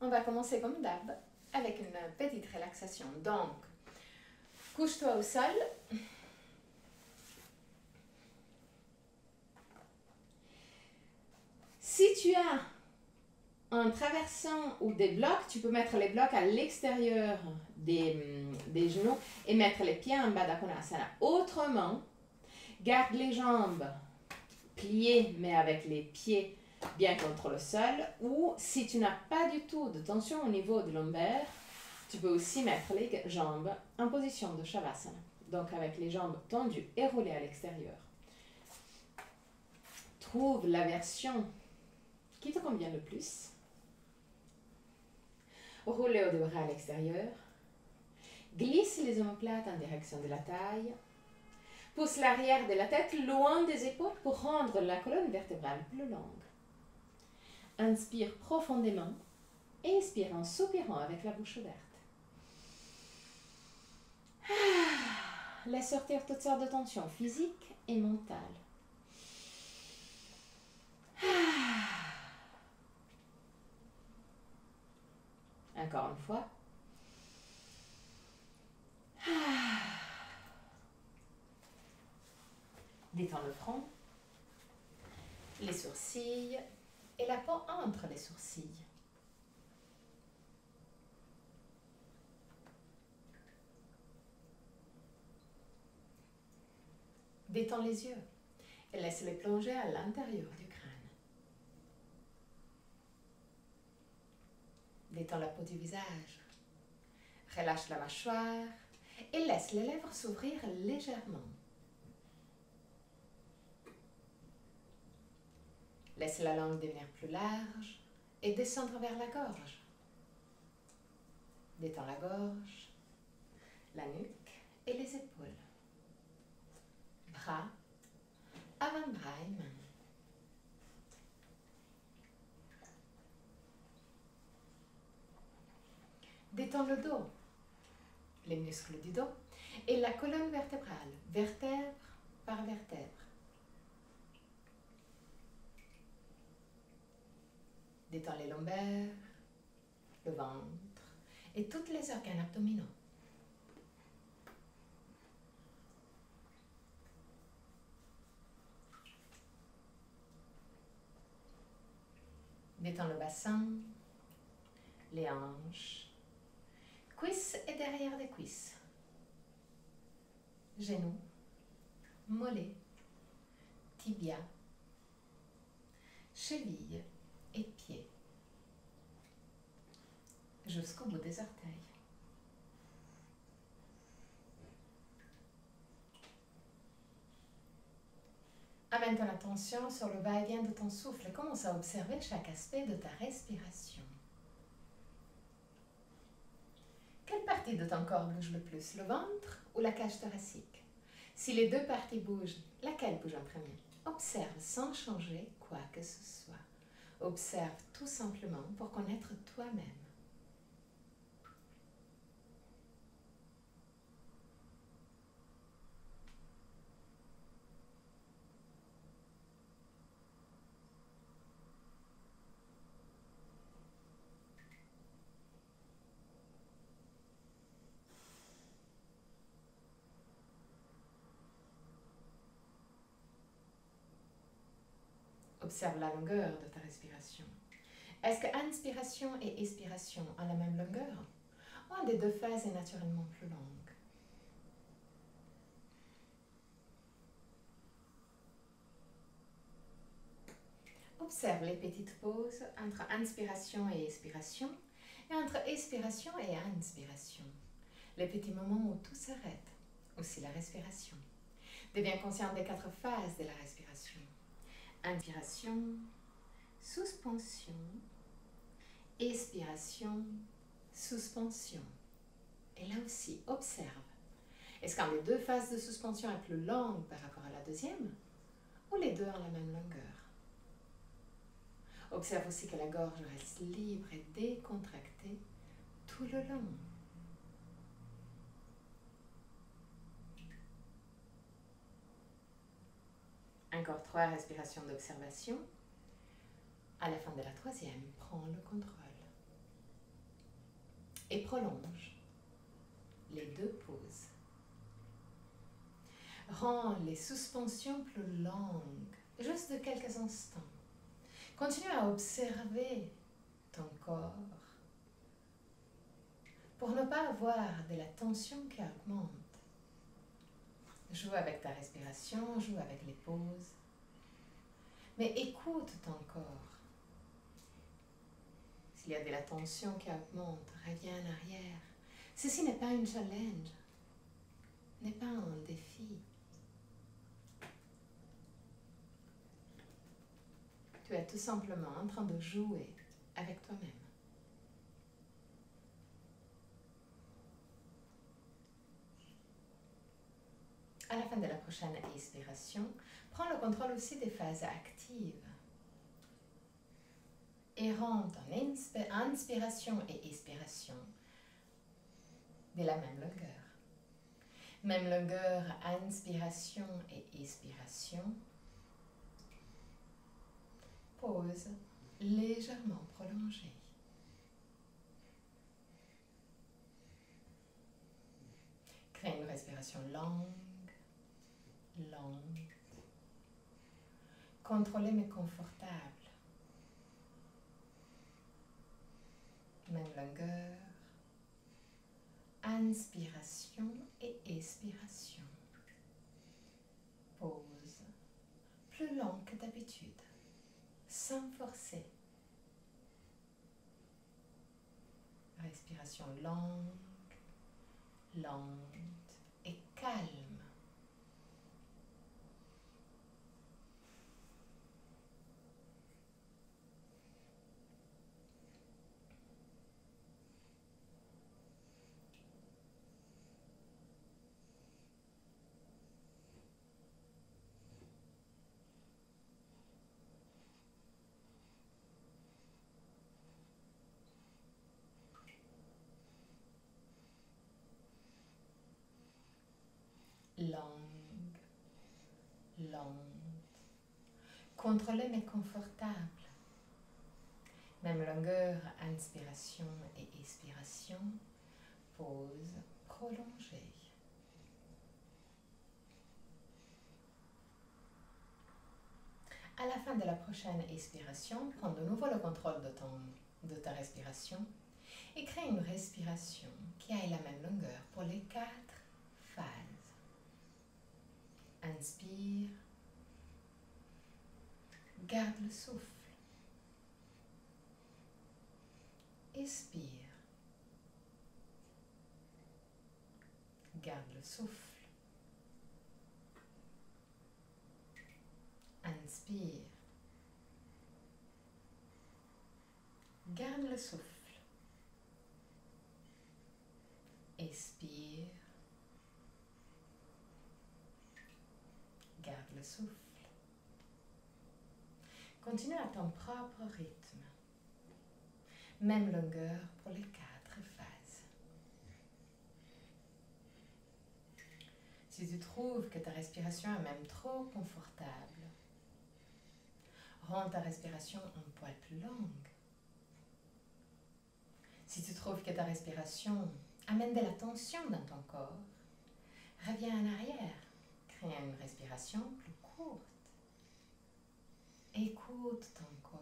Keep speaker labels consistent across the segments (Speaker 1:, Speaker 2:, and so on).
Speaker 1: On va commencer comme d'hab avec une petite relaxation. Donc, couche-toi au sol. Si tu as un traversant ou des blocs, tu peux mettre les blocs à l'extérieur des genoux et mettre les pieds en bas d'Akonasana. Autrement, garde les jambes pliées mais avec les pieds bien contre le sol, ou si tu n'as pas du tout de tension au niveau de lombaire, tu peux aussi mettre les jambes en position de Shavasana. Donc avec les jambes tendues et roulées à l'extérieur. Trouve la version qui te convient le plus. Roulez au bras à l'extérieur. Glisse les omoplates en direction de la taille. Pousse l'arrière de la tête loin des épaules pour rendre la colonne vertébrale plus longue. Inspire profondément et expire en soupirant avec la bouche ouverte. Laisse sortir toutes sortes de tensions physiques et mentales. Encore une fois. Détends le front, les sourcils et la peau entre les sourcils. Détends les yeux et laisse-les plonger à l'intérieur du crâne. Détends la peau du visage. Relâche la mâchoire et laisse les lèvres s'ouvrir légèrement. Laisse la langue devenir plus large et descendre vers la gorge. Détends la gorge, la nuque et les épaules. Bras, avant-bras et mains. Détends le dos, les muscles du dos et la colonne vertébrale, vertèbre par vertèbre. Détends les lombaires, le ventre et tous les organes abdominaux. Détends le bassin, les hanches, cuisses et derrière des cuisses, genoux, mollets, tibia, chevilles et pieds, jusqu'au bout des orteils. Amène ton attention sur le va-et-vient de ton souffle et commence à observer chaque aspect de ta respiration. Quelle partie de ton corps bouge le plus, le ventre ou la cage thoracique? Si les deux parties bougent, laquelle bouge en premier? Observe sans changer quoi que ce soit. Observe tout simplement pour connaître toi-même. Observe la longueur de ta respiration. Est-ce que inspiration et expiration ont la même longueur? Ou un des deux phases est naturellement plus longue? Observe les petites pauses entre inspiration et expiration et entre expiration et inspiration. Les petits moments où tout s'arrête, aussi la respiration. Deviens conscient des 4 phases de la respiration. Inspiration, suspension, expiration, suspension. Et là aussi, observe. Est-ce qu'un des deux phases de suspension est plus longue par rapport à la deuxième? Ou les deux ont la même longueur? Observe aussi que la gorge reste libre et décontractée tout le long. Encore 3 respirations d'observation. À la fin de la 3e, prends le contrôle. Et prolonge les 2 pauses. Rends les suspensions plus longues, juste de quelques instants. Continue à observer ton corps pour ne pas avoir de la tension qui augmente. Joue avec ta respiration, joue avec les pauses, mais écoute ton corps. S'il y a de la tension qui augmente, reviens en arrière. Ceci n'est pas un challenge, n'est pas un défi. Tu es tout simplement en train de jouer avec toi-même. À la fin de la prochaine expiration, prends le contrôle aussi des phases actives. Et rends ton inspiration et expiration de la même longueur. Même longueur, inspiration et expiration. Pause légèrement prolongée. Crée une respiration longue, longue, contrôlée mais confortable. Même longueur, inspiration et expiration. Pause plus longue que d'habitude, sans forcer. Respiration longue, lente et calme. Longue, lente, contrôlée mais confortable. Même longueur, inspiration et expiration. Pause prolongée. À la fin de la prochaine expiration, prends de nouveau le contrôle de ta respiration et crée une respiration qui ait la même longueur pour les 4 phases. Inspire, garde le souffle. Expire, garde le souffle. Inspire, garde le souffle. Expire, garde le souffle. Continue à ton propre rythme. Même longueur pour les 4 phases. Si tu trouves que ta respiration est même trop confortable, rends ta respiration un poil plus longue. Si tu trouves que ta respiration amène de la tension dans ton corps, reviens en arrière. Crée une respiration plus courte. Écoute ton corps.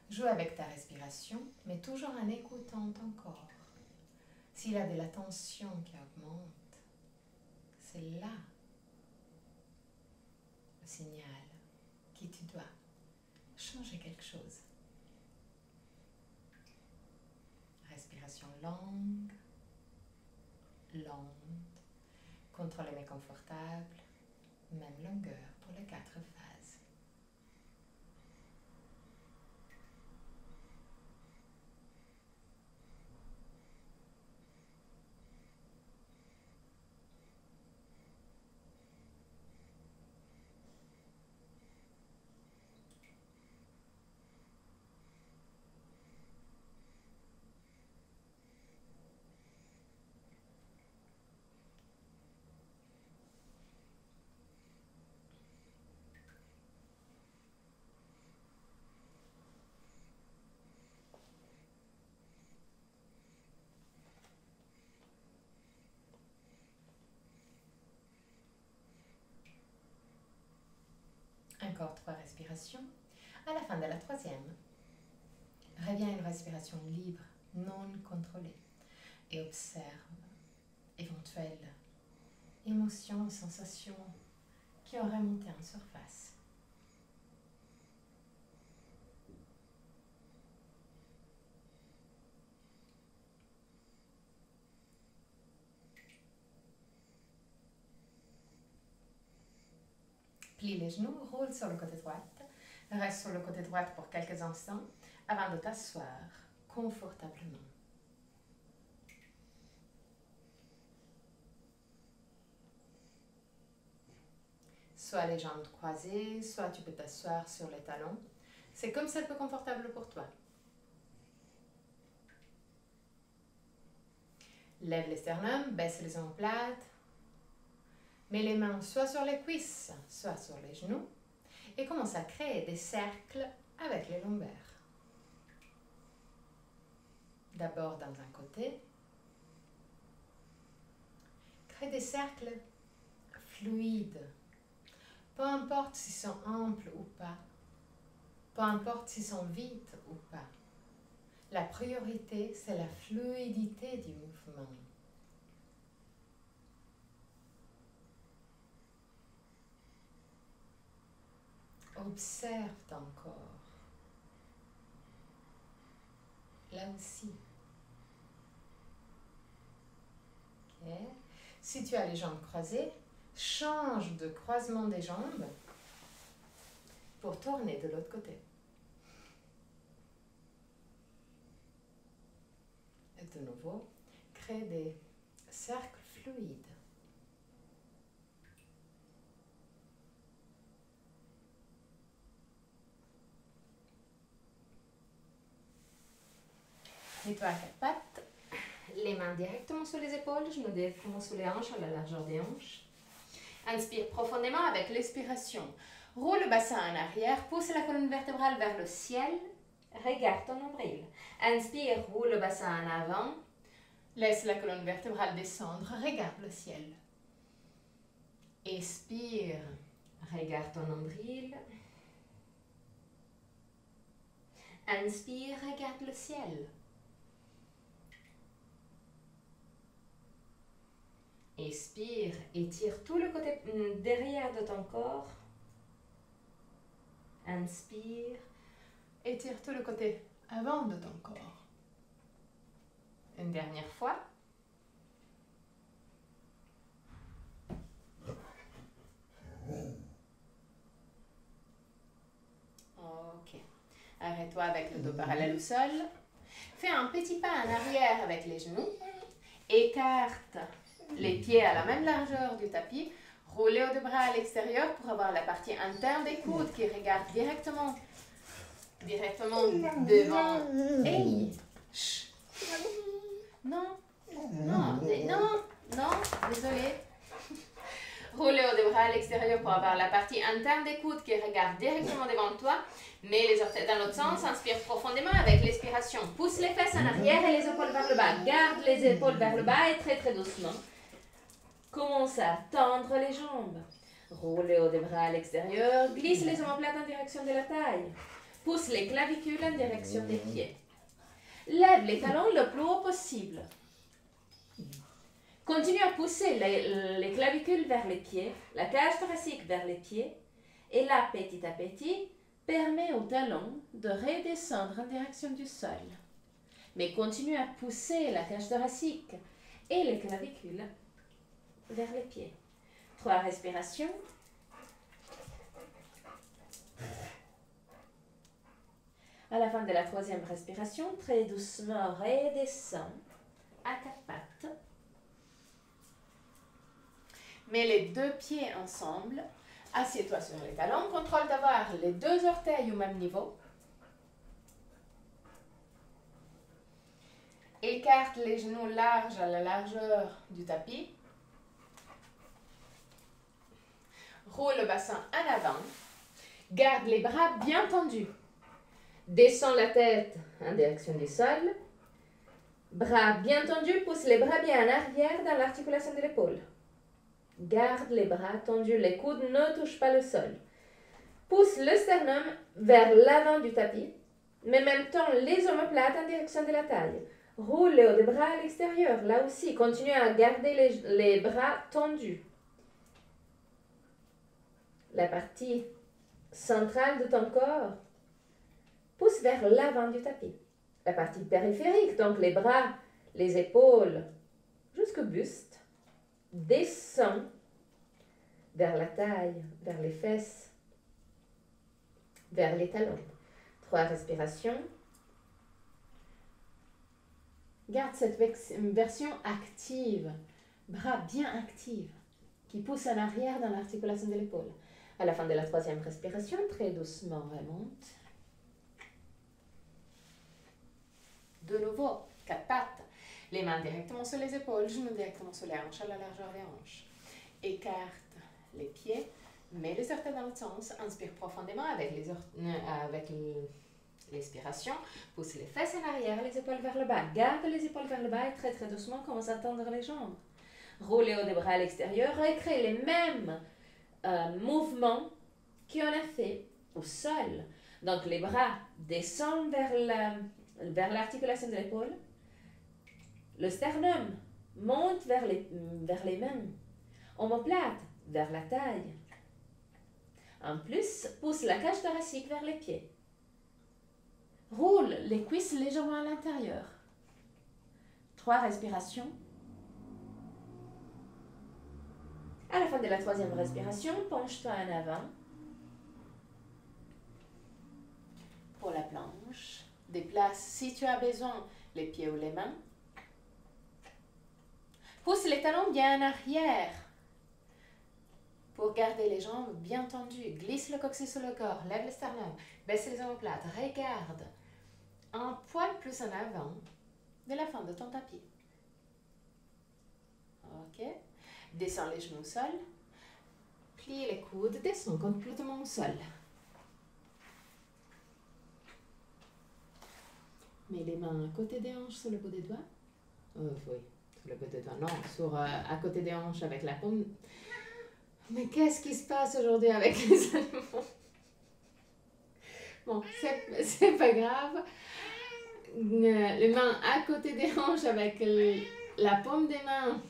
Speaker 1: Joue avec ta respiration, mais toujours en écoutant ton corps. S'il y a de la tension qui augmente, c'est là le signal que tu dois changer quelque chose. Respiration longue, lente, contrôlée mais confortable, même longueur pour les 4 phases. Encore 3 respirations. À la fin de la troisième, reviens à une respiration libre, non contrôlée, et observe éventuelles émotions, sensations qui auraient monté en surface. Plie les genoux, roule sur le côté droit. Reste sur le côté droit pour quelques instants avant de t'asseoir confortablement. Soit les jambes croisées, soit tu peux t'asseoir sur les talons. C'est comme c'est le plus confortable pour toi. Lève les sternums, baisse les omoplates. Mets les mains soit sur les cuisses, soit sur les genoux. Et commence à créer des cercles avec les lombaires. D'abord dans un côté. Crée des cercles fluides. Peu importe s'ils sont amples ou pas. Peu importe s'ils sont vides ou pas. La priorité, c'est la fluidité du mouvement. Observe ton corps. Là aussi. Okay. Si tu as les jambes croisées, change de croisement des jambes pour tourner de l'autre côté. Et de nouveau, crée des cercles fluides. Mets-toi à quatre pattes, les mains directement sur les épaules, genoux directement sous les hanches, à la largeur des hanches. Inspire profondément avec l'expiration. Roule le bassin en arrière, pousse la colonne vertébrale vers le ciel. Regarde ton nombril. Inspire, roule le bassin en avant. Laisse la colonne vertébrale descendre, regarde le ciel. Expire, regarde ton nombril. Inspire, regarde le ciel. Expire, étire tout le côté derrière de ton corps. Inspire, étire tout le côté avant de ton corps. Une dernière fois. Ok. Arrête-toi avec le dos parallèle au sol. Fais un petit pas en arrière avec les genoux. Écarte les pieds à la même largeur du tapis. Roulez aux deux bras à l'extérieur pour avoir la partie interne des coudes qui regarde directement devant. Hey! Chut. Non, non, désolé. Roulez aux deux bras à l'extérieur pour avoir la partie interne des coudes qui regarde directement devant toi. Mets les orteils dans l'autre sens, inspire profondément avec l'expiration. Pousse les fesses en arrière et les épaules vers le bas. Garde les épaules vers le bas et très doucement. Commence à tendre les jambes. Roulez aux deux bras à l'extérieur. Glisse les omoplates en direction de la taille. Pousse les clavicules en direction des pieds. Lève les talons le plus haut possible. Continue à pousser les clavicules vers les pieds, la cage thoracique vers les pieds. Et là, petit à petit, permet aux talons de redescendre en direction du sol. Mais continue à pousser la cage thoracique et les clavicules vers les pieds. 3 respirations. À la fin de la 3e respiration, très doucement, redescends à 4 pattes. Mets les 2 pieds ensemble. Assieds-toi sur les talons. Contrôle d'avoir les 2 orteils au même niveau. Écarte les genoux larges à la largeur du tapis. Roule le bassin en avant. Garde les bras bien tendus. Descends la tête en direction du sol. Bras bien tendus, pousse les bras bien en arrière dans l'articulation de l'épaule. Garde les bras tendus, les coudes ne touchent pas le sol.
Speaker 2: Pousse le sternum vers l'avant du tapis, mais même temps les omoplates en direction de la taille. Roule le haut des bras à l'extérieur. Là aussi, continue à garder les bras tendus. La partie centrale de ton corps pousse vers l'avant du tapis. La partie périphérique, donc les bras, les épaules, jusqu'au buste, descend vers la taille, vers les fesses, vers les talons. 3 respirations.
Speaker 1: Garde cette version active, bras bien actifs, qui pousse en arrière dans l'articulation de l'épaule.
Speaker 2: À la fin de la 3e respiration, très doucement remonte.
Speaker 1: De nouveau, 4 pattes. Les mains directement sur les épaules, genoux directement sur les hanches, à la largeur des hanches. Écarte les pieds, mets les orteils dans l'autre sens, inspire profondément avec l'expiration, pousse les fesses en arrière, les épaules vers le bas. Garde les épaules vers le bas et très très doucement commence à tendre les jambes.
Speaker 2: Roulez haut des bras à l'extérieur et créez les mêmes mouvements qu'on a fait au sol. Donc les bras descendent vers l'articulation de l'épaule. Le sternum monte vers les mains. Omoplate vers la taille. En plus, pousse la cage thoracique vers les pieds.
Speaker 1: Roule les cuisses légèrement à l'intérieur. 3 respirations.
Speaker 2: À la fin de la 3e respiration, penche-toi en avant.
Speaker 1: Pour la planche, déplace si tu as besoin les pieds ou les mains. Pousse les talons bien en arrière pour garder les jambes bien tendues. Glisse le coccyx sur le corps, lève le sternum, baisse les omoplates. Regarde un poil plus en avant de la fin de ton tapis. Ok. Descends les genoux au sol. Plie les coudes, descends complètement au sol. Mets les mains à côté des hanches sur le bout des doigts. Oui, sur le bout des doigts. Non, à côté des hanches avec la paume. Mais qu'est-ce qui se passe aujourd'hui avec les animaux? Bon, c'est pas grave. Les mains à côté des hanches avec la paume des mains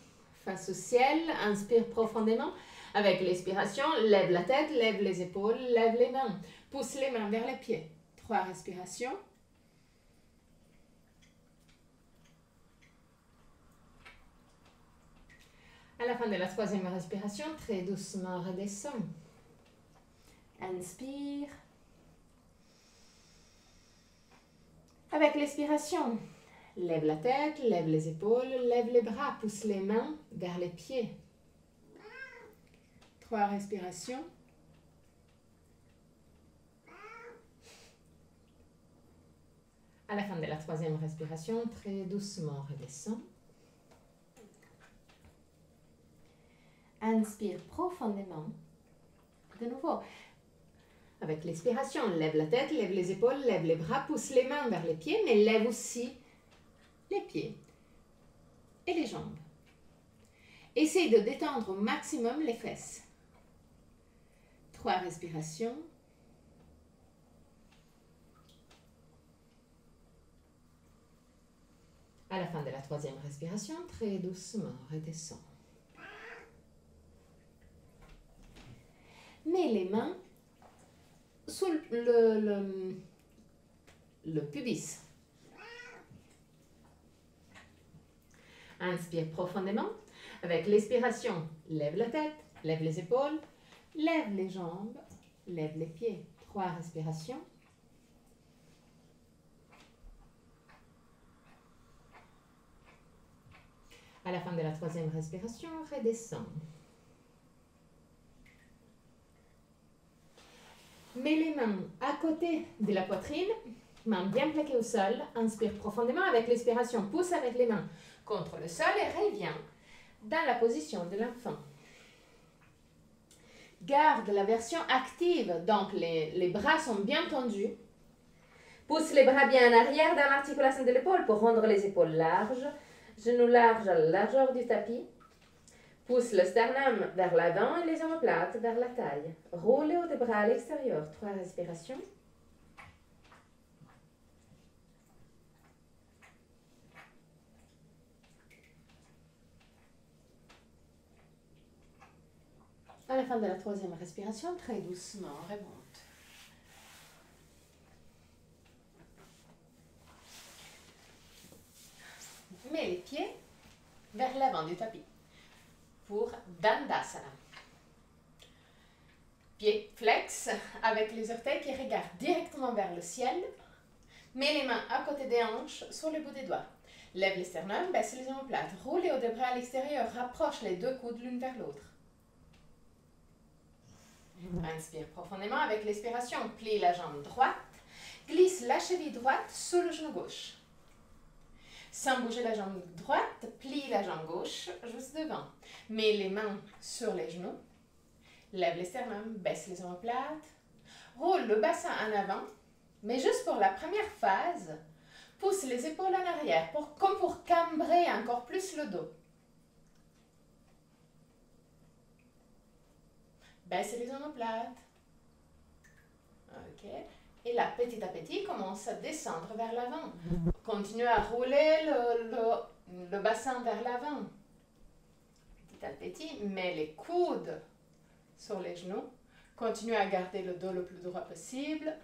Speaker 1: face au ciel. Inspire profondément. Avec l'expiration, lève la tête, lève les épaules, lève les mains. Pousse les mains vers les pieds. 3 respirations. À la fin de la 3e respiration, très doucement redescends. Inspire. Avec l'expiration, lève la tête, lève les épaules, lève les bras, pousse les mains vers les pieds. 3 respirations. À la fin de la 3e respiration, très doucement redescends. Inspire profondément. De nouveau. Avec l'expiration, lève la tête, lève les épaules, lève les bras, pousse les mains vers les pieds, mais lève aussi les pieds et les jambes. Essaye de détendre au maximum les fesses. 3 respirations. À la fin de la 3e respiration, très doucement, redescends. Mets les mains sous le pubis. Inspire profondément. Avec l'expiration, lève la tête, lève les épaules, lève les jambes, lève les pieds. 3 respirations. À la fin de la 3e respiration, redescends. Mets les mains à côté de la poitrine, mains bien plaquées au sol. Inspire profondément avec l'expiration. Pousse avec les mains contre le sol et reviens dans la position de l'enfant. Garde la version active, donc les bras sont bien tendus.
Speaker 2: Pousse les bras bien en arrière dans l'articulation de l'épaule pour rendre les épaules larges. Genoux larges à la largeur du tapis. Pousse le sternum vers l'avant et les omoplates vers la taille. Roule les hauts des bras à l'extérieur. 3 respirations.
Speaker 1: À la fin de la 3e respiration, très doucement, remonte. Mets les pieds vers l'avant du tapis pour Dandasana. Pieds flex avec les orteils qui regardent directement vers le ciel. Mets les mains à côté des hanches sur le bout des doigts. Lève les sternums, baisse les omoplates. Roule les hauts des bras à l'extérieur. Rapproche les 2 coudes l'une vers l'autre. Inspire profondément avec l'expiration. Plie la jambe droite. Glisse la cheville droite sous le genou gauche. Sans bouger la jambe droite, plie la jambe gauche juste devant. Mets les mains sur les genoux. Lève les sternums, baisse les omoplates. Roule le bassin en avant. Mais juste pour la première phase, pousse les épaules en arrière, comme pour cambrer encore plus le dos. Baisse les omoplates. Ok. Et là, petit à petit, commence à descendre vers l'avant. Continue à rouler le bassin vers l'avant. Petit à petit, mets les coudes sur les genoux. Continue à garder le dos le plus droit possible.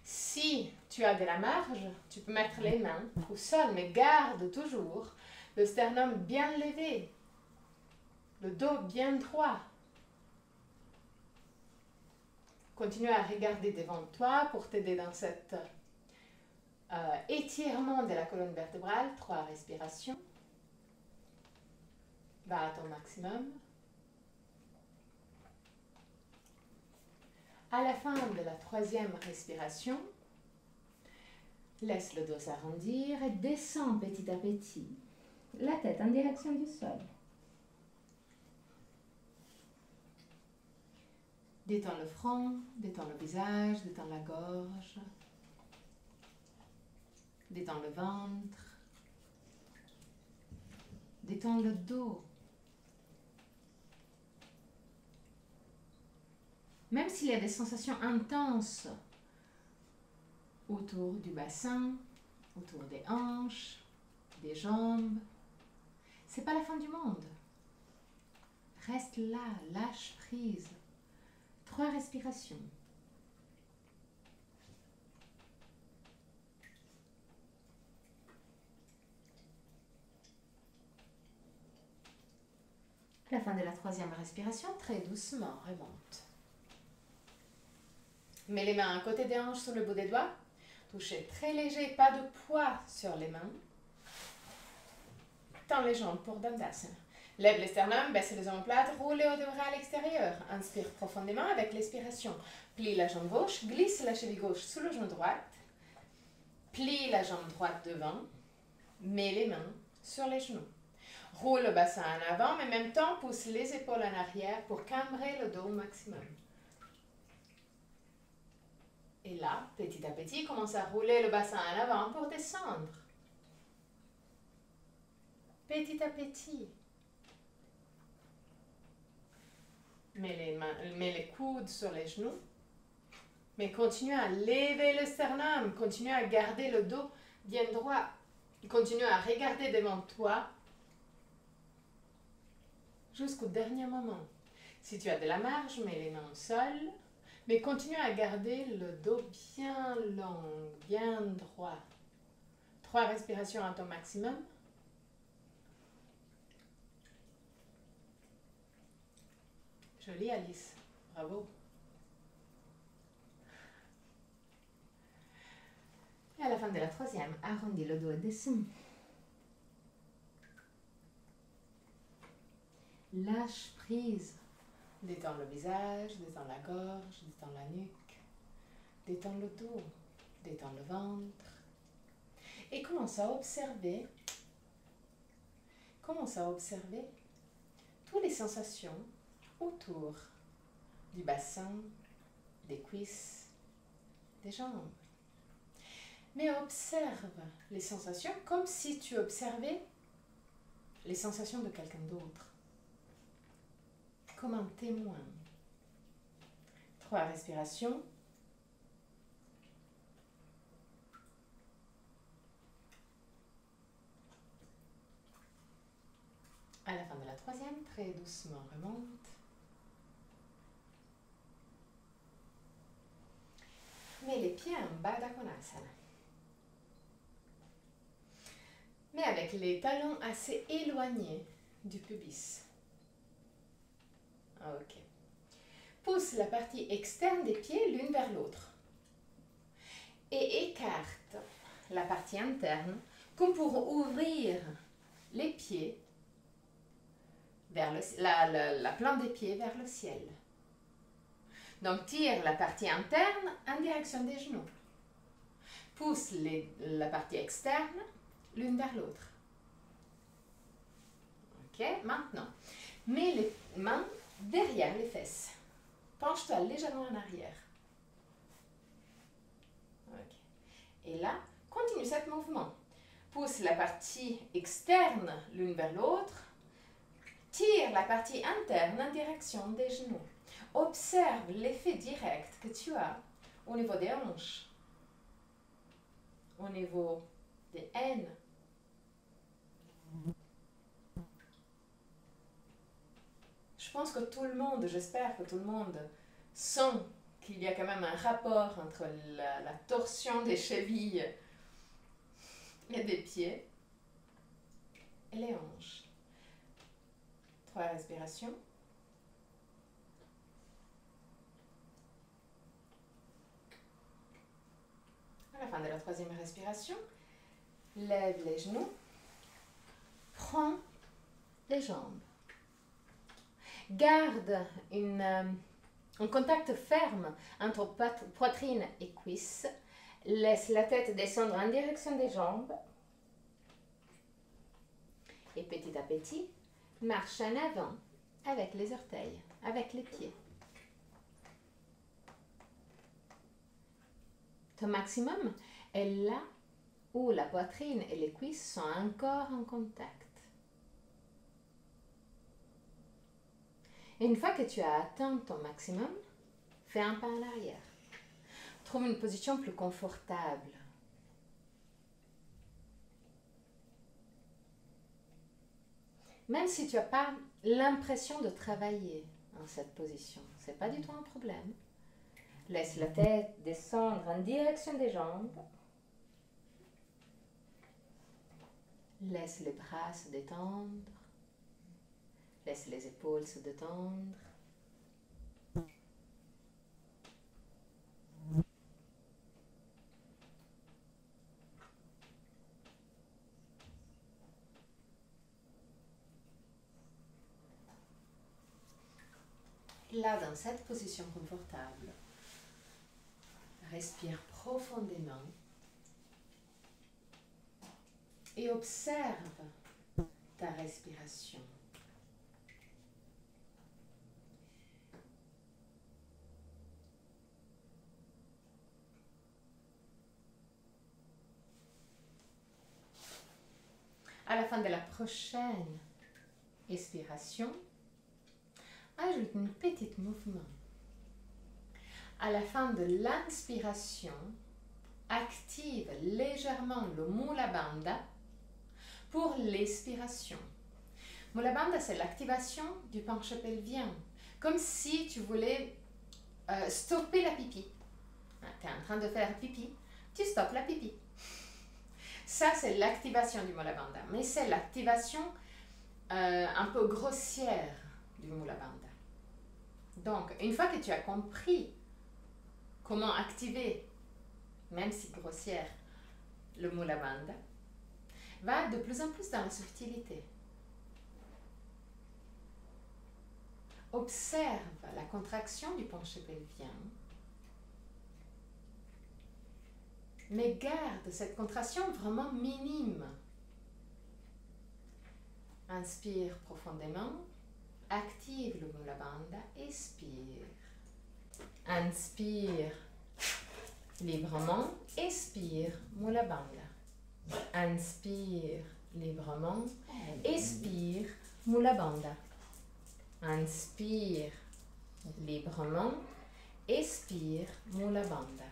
Speaker 1: Si tu as de la marge, tu peux mettre les mains au sol, mais garde toujours le sternum bien levé, le dos bien droit. Continue à regarder devant toi pour t'aider dans cet étirement de la colonne vertébrale. 3 respirations. Va à ton maximum. À la fin de la 3e respiration, laisse le dos s'arrondir et descends petit à petit, la tête en direction du sol. Détends le front, détends le visage, détends la gorge, détends le ventre, détends le dos. Même s'il y a des sensations intenses autour du bassin, autour des hanches, des jambes, c'est pas la fin du monde. Reste là, lâche prise. 3 respirations. À la fin de la 3e respiration, très doucement, remonte. Mets les mains à côté des hanches sur le bout des doigts. Toucher très léger, pas de poids sur les mains. Tends les jambes pour Dandasana. Lève les sternums, baisse les omoplates, roule les hauts des bras à l'extérieur. Inspire profondément avec l'expiration. Plie la jambe gauche, glisse la cheville gauche sous le genou droit. Plie la jambe droite devant. Mets les mains sur les genoux. Roule le bassin en avant, mais en même temps, pousse les épaules en arrière pour cambrer le dos au maximum. Et là, petit à petit, commence à rouler le bassin en avant pour descendre. Petit à petit. Mets les coudes sur les genoux. Mais continue à lever le sternum. Continue à garder le dos bien droit. Continue à regarder devant toi jusqu'au dernier moment. Si tu as de la marge, mets les mains au sol. Mais continue à garder le dos bien long, bien droit. 3 respirations à ton maximum. Jolie Alice, bravo. Et à la fin de la 3e, arrondis le dos et descends. Lâche prise. Détends le visage, détends la gorge, détends la nuque. Détends le dos, détends le ventre. Et commence à observer toutes les sensations autour du bassin, des cuisses, des jambes. Mais observe les sensations comme si tu observais les sensations de quelqu'un d'autre, comme un témoin. 3 respirations. À la fin de la 3e, très doucement remonte. Mets les pieds en Baddha Konasana. Mais avec les talons assez éloignés du pubis. Ok. Pousse la partie externe des pieds l'une vers l'autre. Et écarte la partie interne comme pour ouvrir les pieds vers la plante des pieds vers le ciel. Donc tire la partie interne en direction des genoux. Pousse la partie externe l'une vers l'autre. Ok, maintenant, mets les mains derrière les fesses. Penche-toi légèrement en arrière. Ok. Et là, continue ce mouvement. Pousse la partie externe l'une vers l'autre. Tire la partie interne en direction des genoux. Observe l'effet direct que tu as au niveau des hanches, au niveau des aines. Je pense que tout le monde, j'espère que tout le monde sent qu'il y a quand même un rapport entre la torsion des chevilles et des pieds et les hanches. 3 respirations. À la fin de la 3e respiration, lève les genoux, prends les jambes. Garde un contact ferme entre poitrine et cuisse. Laisse la tête descendre en direction des jambes. Et petit à petit, marche en avant avec les orteils, avec les pieds. Ton maximum est là où la poitrine et les cuisses sont encore en contact. Et une fois que tu as atteint ton maximum, fais un pas en arrière. Trouve une position plus confortable. Même si tu n'as pas l'impression de travailler en cette position, ce n'est pas du tout un problème. Laisse la tête descendre en direction des jambes. Laisse les bras se détendre. Laisse les épaules se détendre. Là, dans cette position confortable, respire profondément et observe ta respiration. À la fin de la prochaine expiration, ajoute un petit mouvement. À la fin de l'inspiration, active légèrement le Mula Bandha pour l'expiration. Mula Bandha, c'est l'activation du penché pelvien, comme si tu voulais stopper la pipi. Tu es en train de faire pipi, tu stoppes la pipi. Ça, c'est l'activation du Mula Bandha, mais c'est l'activation un peu grossière du Mula Bandha. Donc, une fois que tu as compris comment activer, même si grossière, le Mula Bandha, va de plus en plus dans la subtilité. Observe la contraction du penché pelvien, mais garde cette contraction vraiment minime. Inspire profondément, active le Mula Bandha, expire. Inspire librement, expire Mula Bandha. Inspire librement. Expire, mula bandha. Inspire librement. Expire, mula bandha.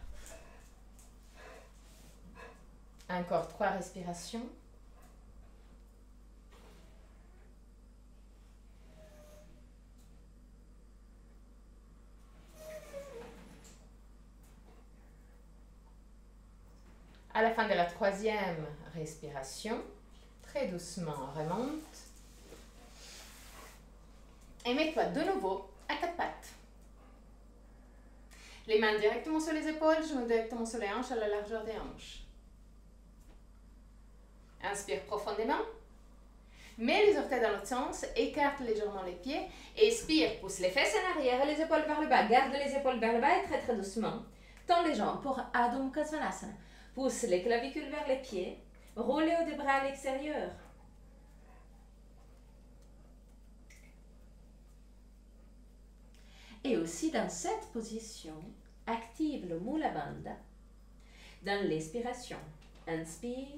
Speaker 1: Encore 3 respirations. À la fin de la 3e respiration, très doucement remonte. Et mets-toi de nouveau à 4 pattes. Les mains directement sur les épaules, genoux directement sur les hanches à la largeur des hanches. Inspire profondément. Mets les orteils dans l'autre sens, écarte légèrement les pieds. Expire, pousse les fesses en arrière et les épaules vers le bas. Garde les épaules vers le bas et très très doucement. Tends les jambes pour Adho Mukha Svanasana. Pousse les clavicules vers les pieds. Roule les hauts des bras à l'extérieur. Et aussi dans cette position, active le Mula Bandha. Dans l'expiration, inspire.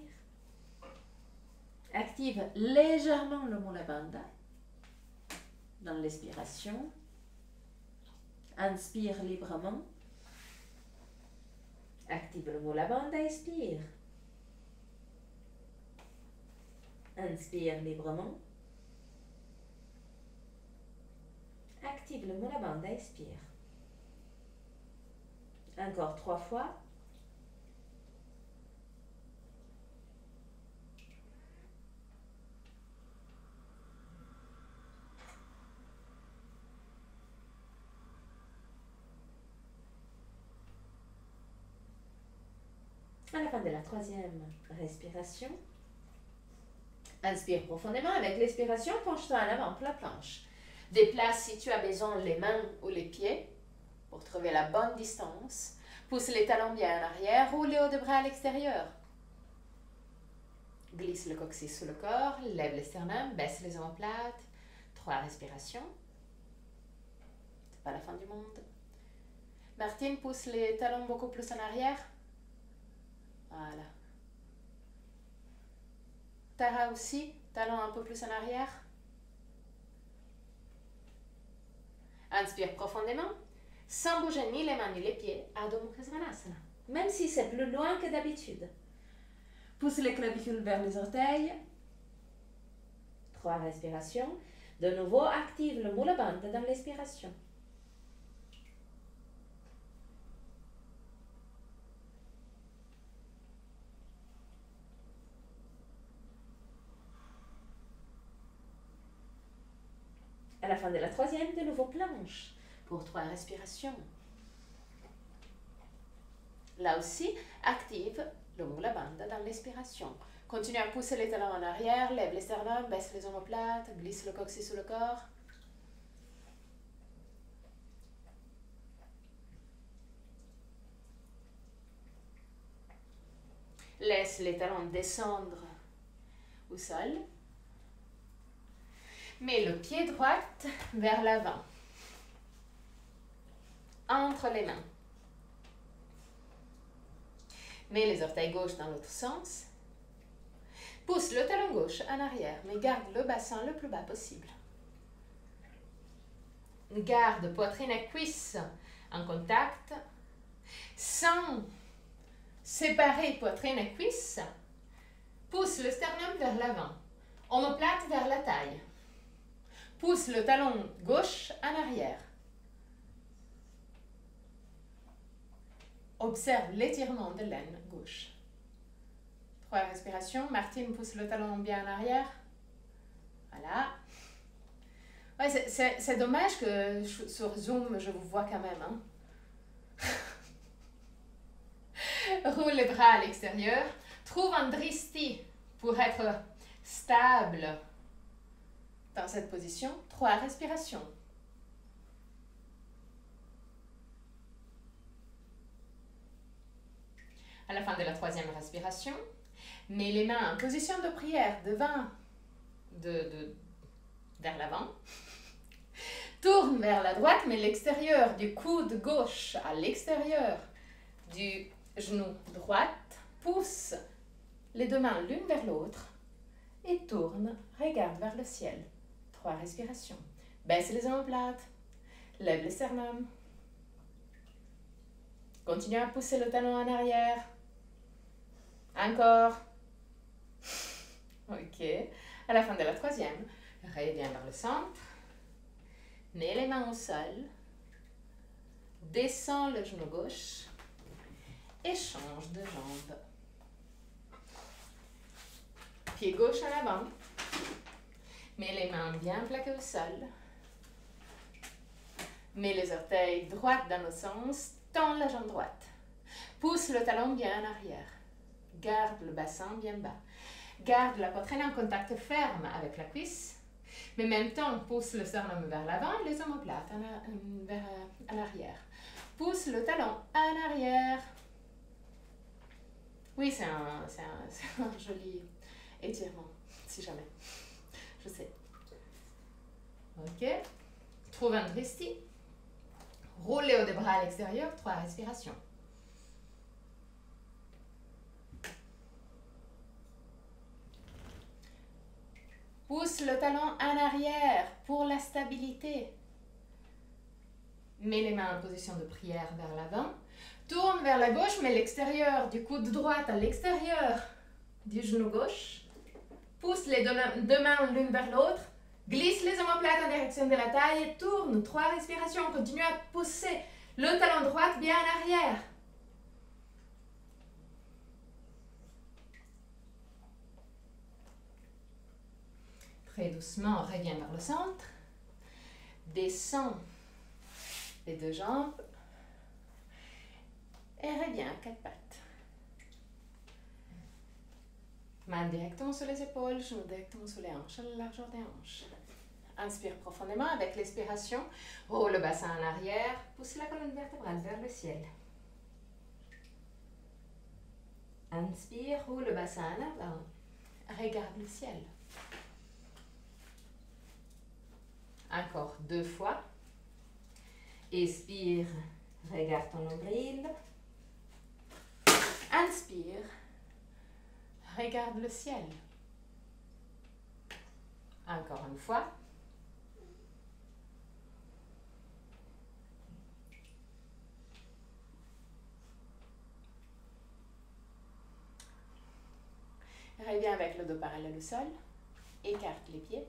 Speaker 1: Active légèrement le Mula Bandha. Dans l'expiration, inspire librement. Active le Mula Bandha, expire. Inspire librement. Active le Mula Bandha, expire. Encore 3 fois. À la fin de la 3e respiration, inspire profondément. Avec l'expiration, penche-toi en avant pour la planche. Déplace si tu as besoin les mains ou les pieds pour trouver la bonne distance. Pousse les talons bien en arrière, roule les hauts des bras à l'extérieur. Glisse le coccyx sous le corps, lève les sternums, baisse les omoplates. 3 respirations. C'est pas la fin du monde. Martine, pousse les talons beaucoup plus en arrière. Voilà. Tara aussi, talons un peu plus en arrière. Inspire profondément, sans bouger ni les mains ni les pieds, Adho Mukha Svanasana. Même si c'est plus loin que d'habitude. Pousse les clavicules vers les orteils. 3 respirations. De nouveau, active le Mula Bandha dans l'expiration. À la fin de la 3e, de nouveau planche pour 3 respirations. Là aussi, active le Mula Bandha dans l'expiration. Continue à pousser les talons en arrière, lève les sternums, baisse les omoplates, glisse le coccyx sous le corps. Laisse les talons descendre au sol. Mets le pied droit vers l'avant, entre les mains. Mets les orteils gauche dans l'autre sens. Pousse le talon gauche en arrière, mais garde le bassin le plus bas possible. Garde poitrine et cuisses en contact, sans séparer poitrine et cuisses. Pousse le sternum vers l'avant, omoplate vers la taille. Pousse le talon gauche en arrière. Observe l'étirement de l'aine gauche. 3 respirations. Martine pousse le talon bien en arrière. Voilà. Ouais, c'est dommage que sur Zoom, je vous vois quand même. Hein? Roule les bras à l'extérieur. Trouve un dristi pour être stable dans cette position. 3 respirations. À la fin de la 3e respiration, mets les mains en position de prière devant, vers l'avant. Tourne vers la droite, mets l'extérieur du coude gauche à l'extérieur du genou droit. Pousse les 2 mains l'une vers l'autre Et tourne, regarde vers le ciel. 3 respirations. Baisse les omoplates. Lève le sternum. Continue à pousser le talon en arrière. Encore. Ok. À la fin de la 3e, reviens vers le centre. Mets les mains au sol. Descends le genou gauche. Et change de jambe. Pied gauche en avant. Mets les mains bien plaquées au sol. Mets les orteils droits dans le sens. Tends la jambe droite. Pousse le talon bien en arrière. Garde le bassin bien bas. Garde la poitrine en contact ferme avec la cuisse. Mais en même temps, pousse le sternum vers l'avant et les omoplates en arrière. Pousse le talon en arrière. Oui, c'est un joli étirement, si jamais. Je sais. Ok. Trouve un twist. Roulez au des bras à l'extérieur, 3 respirations. Pousse le talon en arrière pour la stabilité. Mets les mains en position de prière vers l'avant. Tourne vers la gauche, mets l'extérieur du coude droit à l'extérieur du genou gauche. Pousse les deux mains l'une vers l'autre. Glisse les omoplates en direction de la taille et tourne. 3 respirations. Continue à pousser le talon droit bien en arrière. Très doucement, reviens vers le centre. Descends les 2 jambes. Et reviens à 4 pattes. Main directement sur les épaules, genoux directement sur les hanches, à la largeur des hanches. Inspire profondément avec l'expiration. Roule le bassin en arrière. Pousse la colonne vertébrale vers le ciel. Inspire, roule le bassin en avant. Regarde le ciel. Encore 2 fois. Expire, regarde ton nombril. Inspire, regarde le ciel. Encore une fois. Reviens avec le dos parallèle au sol. Écarte les pieds.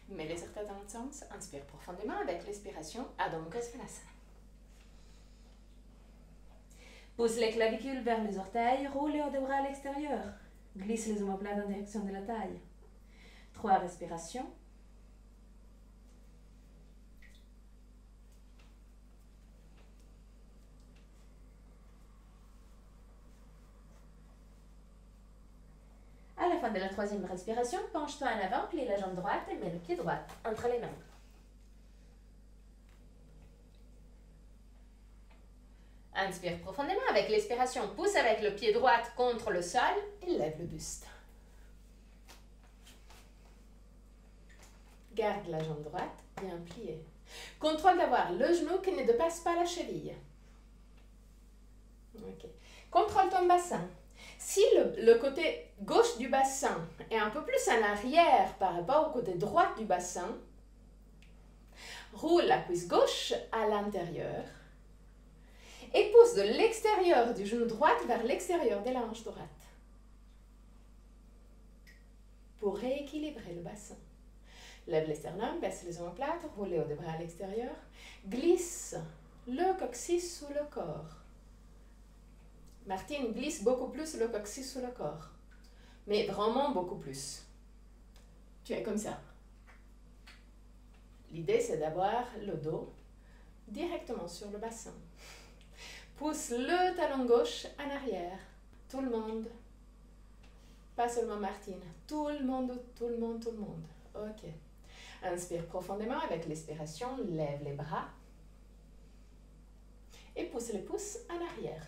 Speaker 1: Mets les orteils dans le sens. Inspire profondément avec l'expiration. Adho Mukha Svanasana. Pousse les clavicules vers les orteils. Roule les hauts des bras à l'extérieur. Glisse les omoplates en direction de la taille. 3 respirations. À la fin de la 3e respiration, penche-toi en avant, plie la jambe droite et mets le pied droit entre les mains. Inspire profondément avec l'expiration. Pousse avec le pied droit contre le sol et lève le buste. Garde la jambe droite bien pliée. Contrôle d'avoir le genou qui ne dépasse pas la cheville. Okay. Contrôle ton bassin. Si le côté gauche du bassin est un peu plus en arrière par rapport au côté droit du bassin, roule la cuisse gauche à l'intérieur et pousse de l'extérieur du genou droit vers l'extérieur de la hanche droite pour rééquilibrer le bassin. Lève les sternums, baisse les omoplates, roule les hauts des bras à l'extérieur, glisse le coccyx sous le corps. Martine glisse beaucoup plus le coccyx sous le corps, mais vraiment beaucoup plus. Tu es comme ça. L'idée, c'est d'avoir le dos directement sur le bassin. Pousse le talon gauche en arrière. Tout le monde. Pas seulement Martine. Tout le monde, tout le monde, tout le monde. Ok. Inspire profondément avec l'expiration. Lève les bras. Et pousse les pouces en arrière.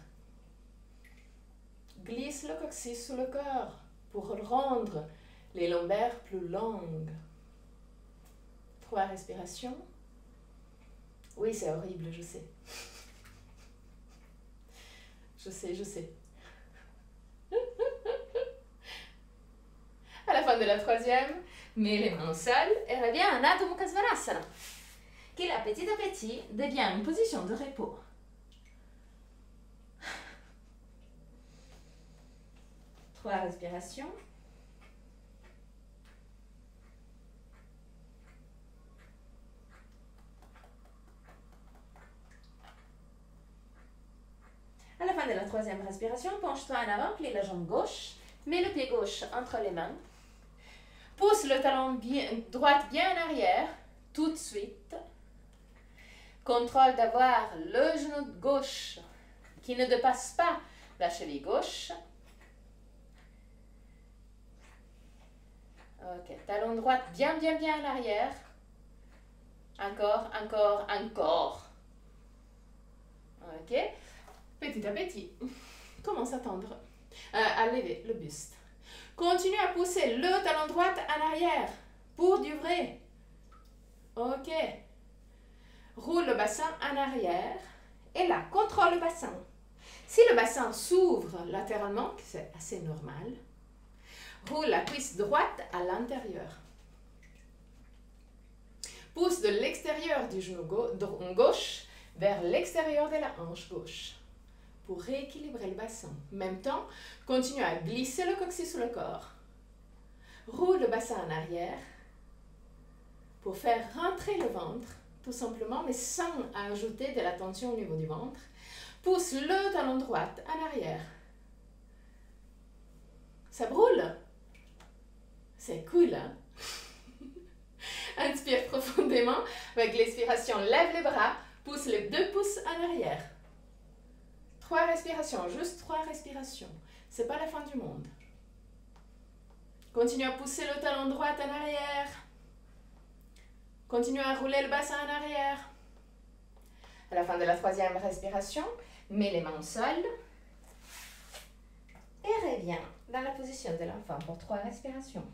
Speaker 1: Glisse le coccyx sous le corps pour rendre les lombaires plus longues. 3 respirations. Oui, c'est horrible, je sais. Je sais. À la fin
Speaker 2: fin de la troisième, mets les mains au sol et reviens en Adho Mukha Svanasana, qui là, petit à petit, devient une position de repos. Trois respirations. À la fin de la troisième respiration, penche-toi en avant, plie la jambe gauche, mets le pied gauche entre les mains, pousse le talon droit bien en arrière, tout de suite. Contrôle d'avoir le genou gauche qui ne dépasse pas la cheville gauche. Ok, talon droit bien en arrière. Encore, encore, encore. Ok. Petit à petit, commence à tendre, à lever le buste. Continue à pousser le talon droit en arrière pour du vrai. Ok. Roule le bassin en arrière et là, contrôle le bassin. Si le bassin s'ouvre latéralement, c'est assez normal, roule la cuisse droite à l'intérieur. Pousse de l'extérieur du genou gauche vers l'extérieur de la hanche gauche pour rééquilibrer le bassin. En même temps, continue à glisser le coccyx sous le corps. Roule le bassin en arrière pour faire rentrer le ventre, tout simplement, mais sans ajouter de la tension au niveau du ventre. Pousse le talon droit en arrière. Ça brûle. C'est cool, hein? Inspire profondément. Avec l'expiration, lève les bras. Pousse les 2 pouces en arrière. 3 respirations, juste 3 respirations. C'est pas la fin du monde. Continue à pousser le talon droit en arrière. Continue à rouler le bassin en arrière. À la fin de la troisième respiration, mets les mains au sol. Et reviens dans la position de l'enfant pour 3 respirations.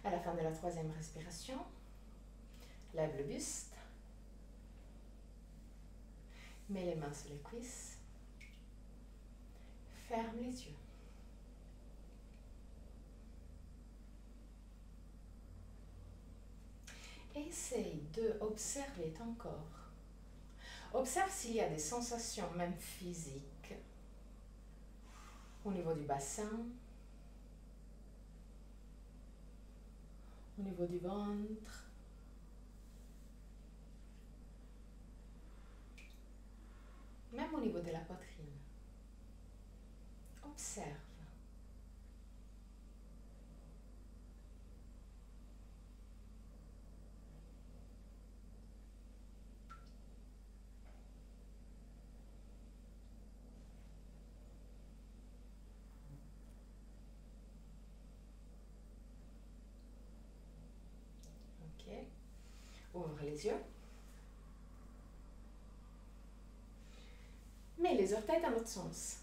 Speaker 2: À la fin de la troisième respiration, lève le buste, mets les mains sur les cuisses, ferme les yeux. Essaye d'observer ton corps. Observe s'il y a des sensations, même physiques, au niveau du bassin, au niveau du ventre, même au niveau de la poitrine. Observe. Ok. Ouvre les yeux. Mets les orteils dans l'autre sens.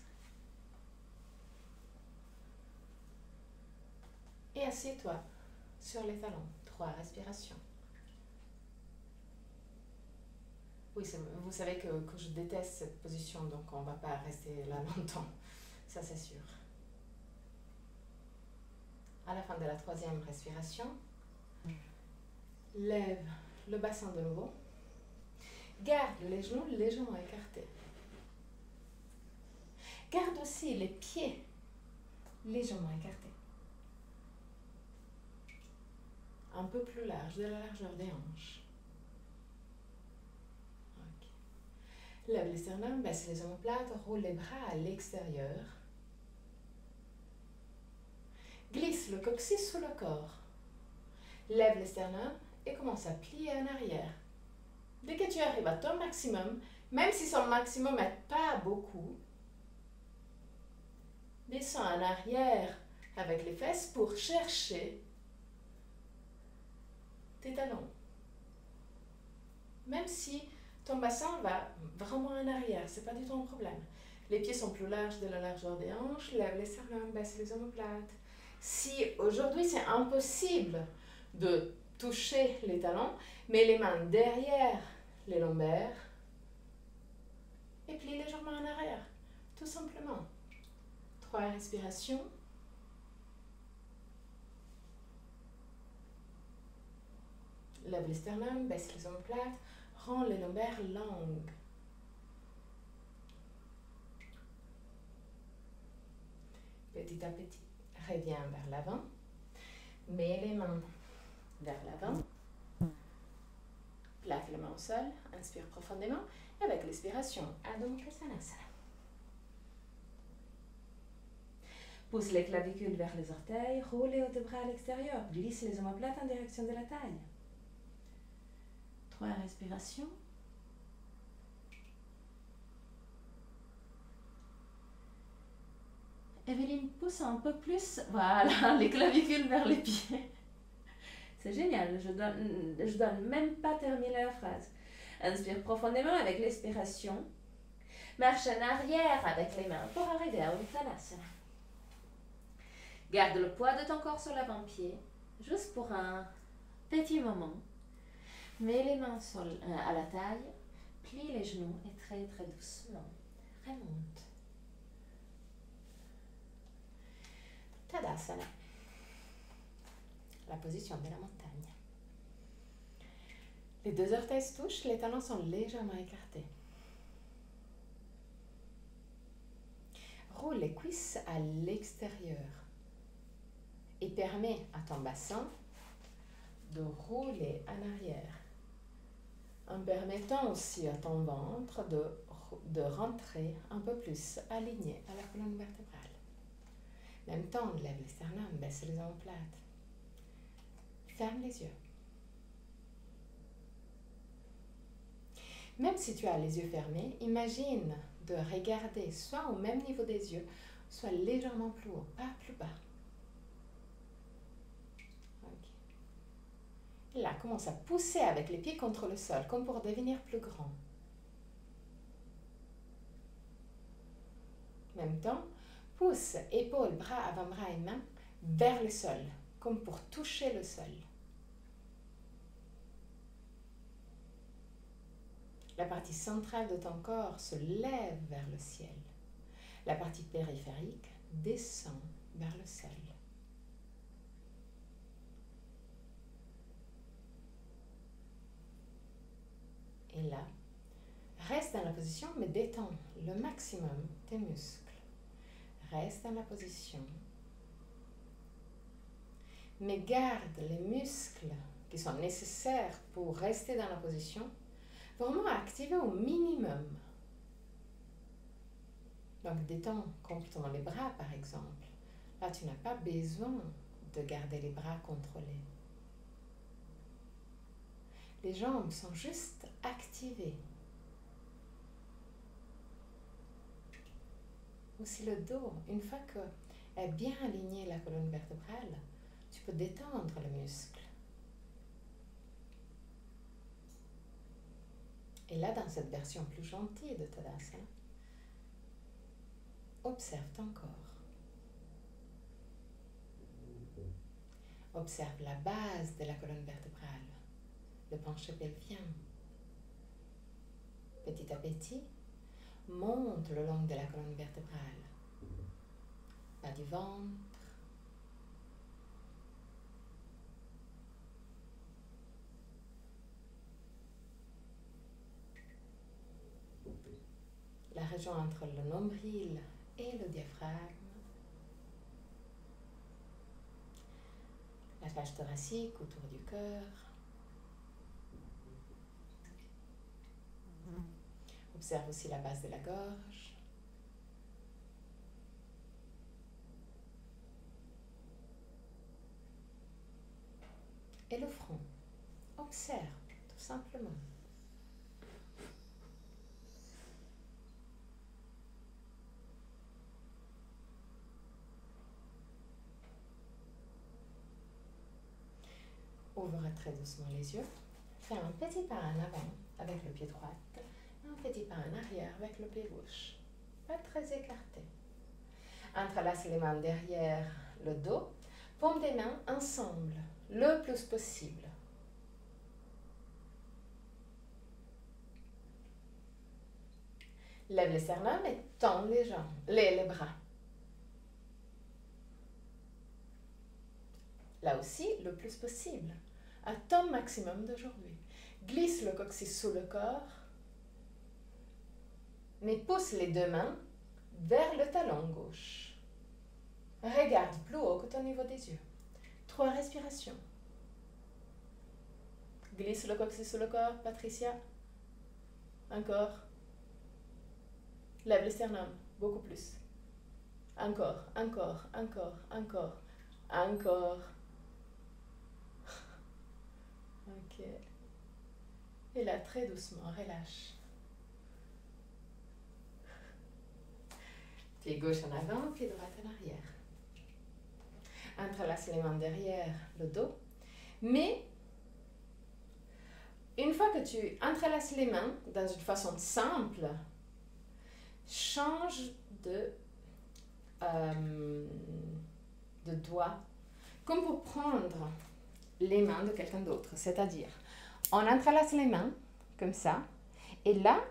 Speaker 2: Et assieds-toi sur les talons. 3 respirations. Oui, vous savez que je déteste cette position, donc on ne va pas rester là longtemps. Ça, c'est sûr. À la fin de la troisième respiration, lève le bassin de nouveau. Garde les genoux légèrement écartés. Garde aussi les pieds légèrement écartés. Un peu plus large, de la largeur des hanches. Okay. Lève les sternums, baisse les omoplates, roule les bras à l'extérieur. Glisse le coccyx sous le corps. Lève les sternums et commence à plier en arrière. Dès que tu arrives à ton maximum, même si son maximum n'est pas beaucoup, descends en arrière avec les fesses pour chercher tes talons. Même si ton bassin va vraiment en arrière, ce n'est pas du tout un problème. Les pieds sont plus larges de la largeur des hanches, lève les sternums, baisse les omoplates.
Speaker 1: Si aujourd'hui c'est impossible de toucher les talons, mets les mains derrière les lombaires et plie légèrement en arrière, tout simplement. 3 respirations. Lève le sternum, baisse les omoplates, rends les lombaires longues. Petit à petit, reviens vers l'avant. Mets les mains vers l'avant. Plaque les mains au sol, inspire profondément. Et avec l'expiration, Adho Mukha Svanasana. Pousse les clavicules vers les orteils, roule les hauts bras à l'extérieur, glisse les omoplates en direction de la taille. 3 respirations. Evelyne, pousse un peu plus, voilà, les clavicules vers les pieds. C'est génial, je dois même pas terminer la phrase. Inspire profondément avec l'expiration. Marche en arrière avec les mains pour arriver à Uttanasana. Garde le poids de ton corps sur l'avant-pied, juste pour un petit moment. Mets les mains à la taille, plie les genoux et très très doucement remonte. Tadasana, la position de la montagne. Les 2 orteils se touchent, les talons sont légèrement écartés. Roule les cuisses à l'extérieur et permets à ton bassin de rouler en arrière, en permettant aussi à ton ventre de rentrer un peu plus aligné à la colonne vertébrale. En même temps, lève les sternums, baisse les omoplates. Ferme les yeux. Même si tu as les yeux fermés, imagine de regarder soit au même niveau des yeux, soit légèrement plus haut, pas plus bas. Okay. Et là, commence à pousser avec les pieds contre le sol, comme pour devenir plus grand. En même temps, pousse épaules, bras, avant-bras et mains vers le sol, comme pour toucher le sol. La partie centrale de ton corps se lève vers le ciel. La partie périphérique descend vers le sol. Et là, reste dans la position, mais détends le maximum tes muscles. Reste dans la position, mais garde les muscles qui sont nécessaires pour rester dans la position, vraiment activés au minimum. Donc détends complètement les bras par exemple. Là, tu n'as pas besoin de garder les bras contrôlés. Les jambes sont juste activées. Aussi le dos, une fois que est bien alignée la colonne vertébrale, tu peux détendre le muscle. Et là, dans cette version plus gentille de Tadasana, observe ton corps. Observe la base de la colonne vertébrale, le penché pelvien. Petit à petit, monte le long de la colonne vertébrale. Bas du ventre. La région entre le nombril et le diaphragme. La cage thoracique autour du cœur. Observe aussi la base de la gorge. Et le front. Observe, tout simplement. Ouvre très doucement les yeux. Fais un petit pas en avant avec le pied droit et un petit pas en arrière avec le pied gauche. Pas très écarté. Entrelace les mains derrière le dos. Paumes des mains ensemble, le plus possible. Lève les sternums et tends les jambes, les bras. Là aussi, le plus possible, à ton maximum d'aujourd'hui. Glisse le coccyx sous le corps, mais pousse les deux mains vers le talon gauche. Regarde plus haut que ton niveau des yeux. 3 respirations. Glisse le coccyx sous le corps, Patricia. Encore. Lève le sternum, beaucoup plus. Encore, encore, encore, encore, encore. Ok. Et là, très doucement, relâche. Pied gauche en avant, pied droit en arrière. Entrelace les mains derrière le dos. Mais, une fois que tu entrelaces les mains dans une façon simple, change de doigt, comme pour prendre les mains de quelqu'un d'autre. C'est-à-dire, on entrelace les mains, comme ça, et là,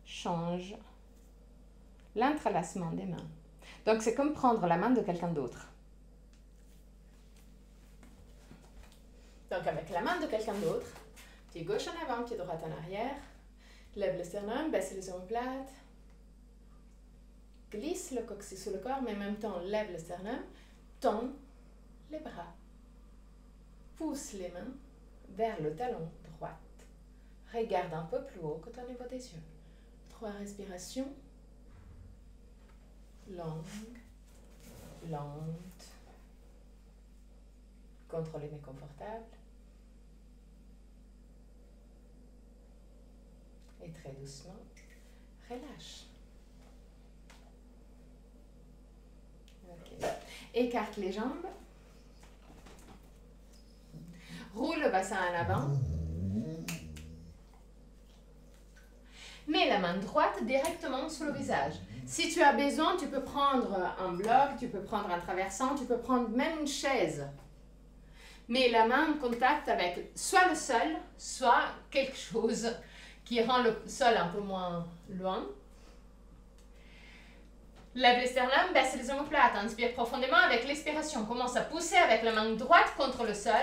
Speaker 1: change l'entrelacement des mains. Donc, c'est comme prendre la main de quelqu'un d'autre. Donc, avec la main de quelqu'un d'autre, pied gauche en avant, pied droit en arrière, lève le sternum, baisse les omoplates, glisse le coccyx sous le corps, mais en même temps, lève le sternum, tend les bras, pousse les mains vers le talon droit. Regarde un peu plus haut que ton niveau des yeux. 3 respirations. Longue, lente. Contrôlée mais confortable. Et très doucement, relâche. Okay. Écarte les jambes. Roule le bassin en avant. Mets la main droite directement sur le visage. Si tu as besoin, tu peux prendre un bloc, tu peux prendre un traversant, tu peux prendre même une chaise. Mets la main en contact avec soit le sol, soit quelque chose qui rend le sol un peu moins loin. Lève les sternums, baisse les omoplates, inspire profondément avec l'expiration. Commence à pousser avec la main droite contre le sol.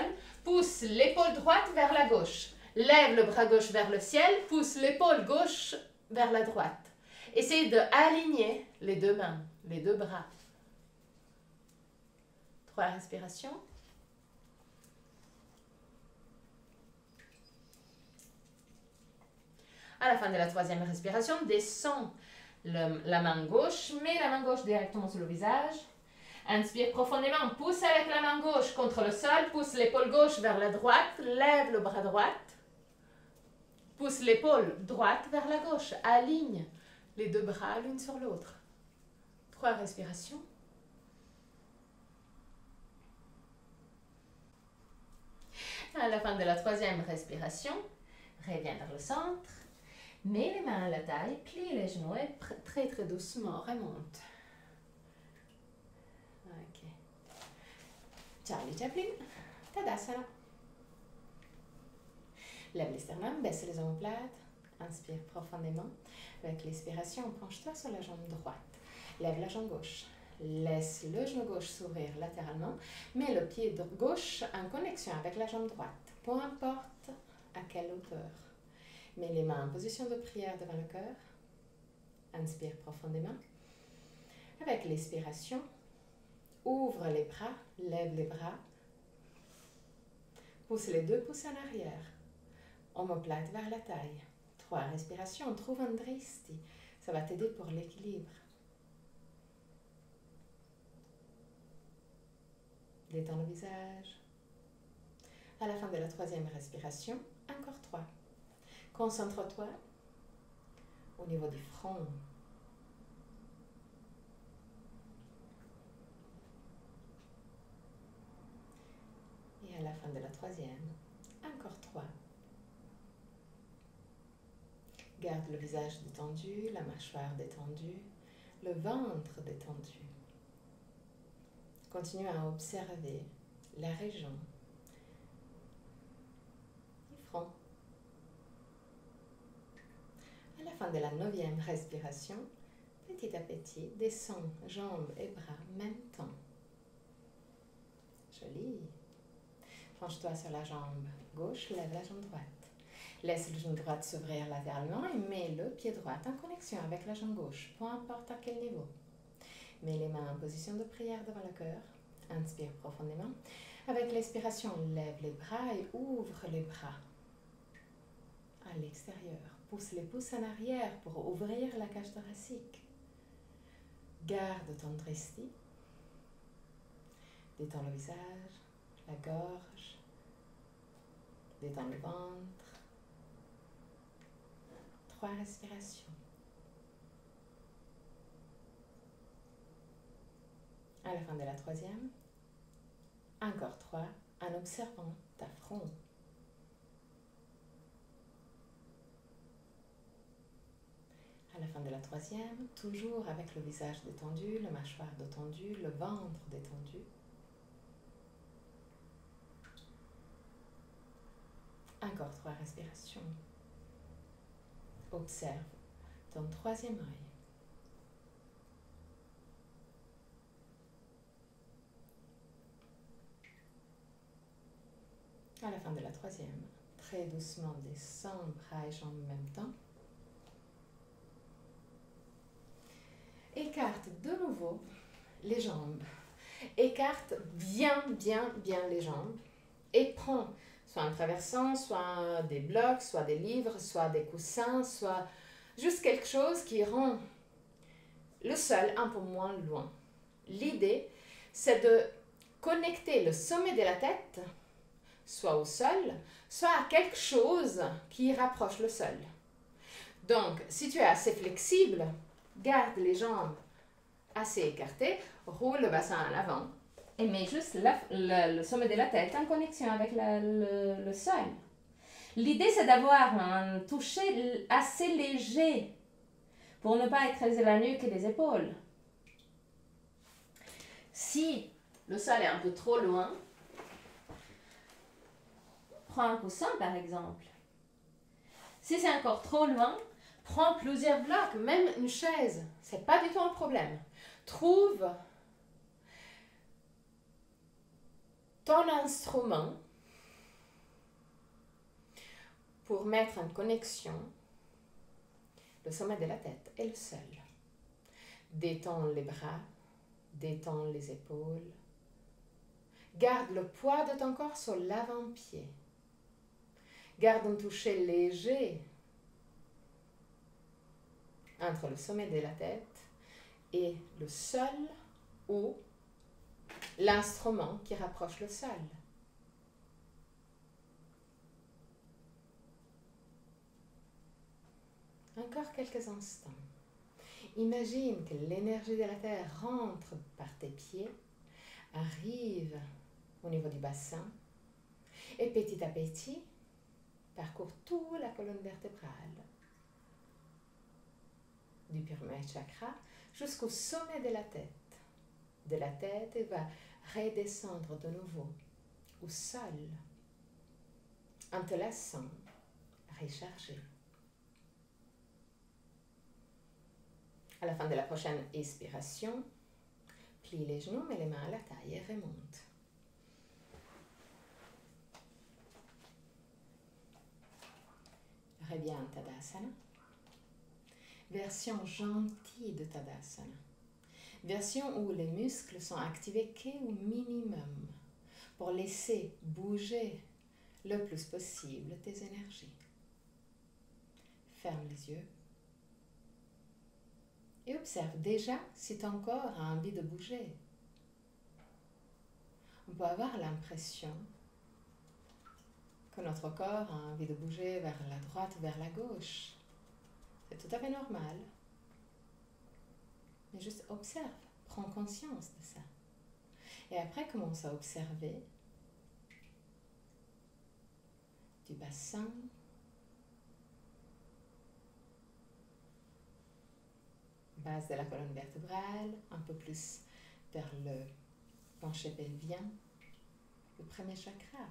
Speaker 1: Pousse l'épaule droite vers la gauche. Lève le bras gauche vers le ciel. Pousse l'épaule gauche vers la droite. Essaye d'aligner les deux mains, les deux bras. 3 respirations. À la fin de la 3e respiration, descends la main gauche, mets la main gauche directement sur le visage. Inspire profondément, pousse avec la main gauche contre le sol, pousse l'épaule gauche vers la droite, lève le bras droit, pousse l'épaule droite vers la gauche, aligne les deux bras l'une sur l'autre. 3 respirations. À la fin de la 3e respiration, reviens vers le centre. Mets les mains à la taille, plie les genoux et très très doucement remonte. Ok. Charlie Chaplin, Tadasana. Lève les sternums, baisse les omoplates, inspire profondément. Avec l'expiration, penche-toi sur la jambe droite. Lève la jambe gauche. Laisse le genou gauche s'ouvrir latéralement. Mets le pied gauche en connexion avec la jambe droite. Peu importe à quelle hauteur. Mets les mains en position de prière devant le cœur. Inspire profondément. Avec l'expiration, ouvre les bras, lève les bras. Pousse les 2 pouces en arrière. Omoplate vers la taille. 3 respirations. Trouve un dristi. Ça va t'aider pour l'équilibre. Détends le visage. À la fin de la 3e respiration, encore 3. Concentre-toi au niveau du front. Et à la fin de la 3e, encore 3. Garde le visage détendu, la mâchoire détendue, le ventre détendu. Continue à observer la région du front. À la fin de la 9e respiration, petit à petit, descends jambes et bras en même temps. Joli. Penche-toi sur la jambe gauche, lève la jambe droite. Laisse le genou droit s'ouvrir latéralement et mets le pied droit en connexion avec la jambe gauche, peu importe à quel niveau. Mets les mains en position de prière devant le cœur. Inspire profondément. Avec l'expiration, lève les bras et ouvre les bras à l'extérieur. Pousse les pouces en arrière pour ouvrir la cage thoracique. Garde ton drishti. Détends le visage, la gorge. Détends le ventre. 3 respirations. À la fin de la 3e, encore 3 en observant ta front. À la fin de la 3e, toujours avec le visage détendu, la mâchoire détendue, le ventre détendu. Encore 3 respirations. Observe ton 3e œil. À la fin de la 3e, très doucement descends bras et jambes en même temps. Écarte de nouveau les jambes. Écarte bien les jambes et prends soit un traversant, soit des blocs, soit des livres, soit des coussins, soit juste quelque chose qui rend le sol un peu moins loin. L'idée, c'est de connecter le sommet de la tête, soit au sol, soit à quelque chose qui rapproche le sol. Donc, si tu es assez flexible, garde les jambes assez écartées, roule le bassin en avant et mets juste le sommet de la tête en connexion avec le sol. L'idée, c'est d'avoir un toucher assez léger pour ne pas écraser la nuque et les épaules. Si le sol est un peu trop loin, prends un coussin par exemple. Si c'est encore trop loin, prends plusieurs blocs, même une chaise. C'est pas du tout un problème. Trouve ton instrument pour mettre en connexion le sommet de la tête et le sol. Détends les bras, détends les épaules. Garde le poids de ton corps sur l'avant-pied. Garde un toucher léger entre le sommet de la tête et le sol ou l'instrument qui rapproche le sol. Encore quelques instants. Imagine que l'énergie de la terre rentre par tes pieds, arrive au niveau du bassin et petit à petit parcourt toute la colonne vertébrale du Purusha Chakra jusqu'au sommet de la tête. De la tête, et va redescendre de nouveau au sol en te laissant recharger. À la fin de la prochaine expiration, plie les genoux, mets les mains à la taille et remonte. Reviens en Tadasana. Version gentille de Tadasana. Version où les muscles sont activés qu'au minimum pour laisser bouger le plus possible tes énergies. Ferme les yeux et observe déjà si ton corps a envie de bouger. On peut avoir l'impression que notre corps a envie de bouger vers la droite ou vers la gauche. C'est tout à fait normal. Mais juste observe, prends conscience de ça. Et après, commence à observer du bassin, base de la colonne vertébrale, un peu plus vers le Quand chez vient, le premier chakra.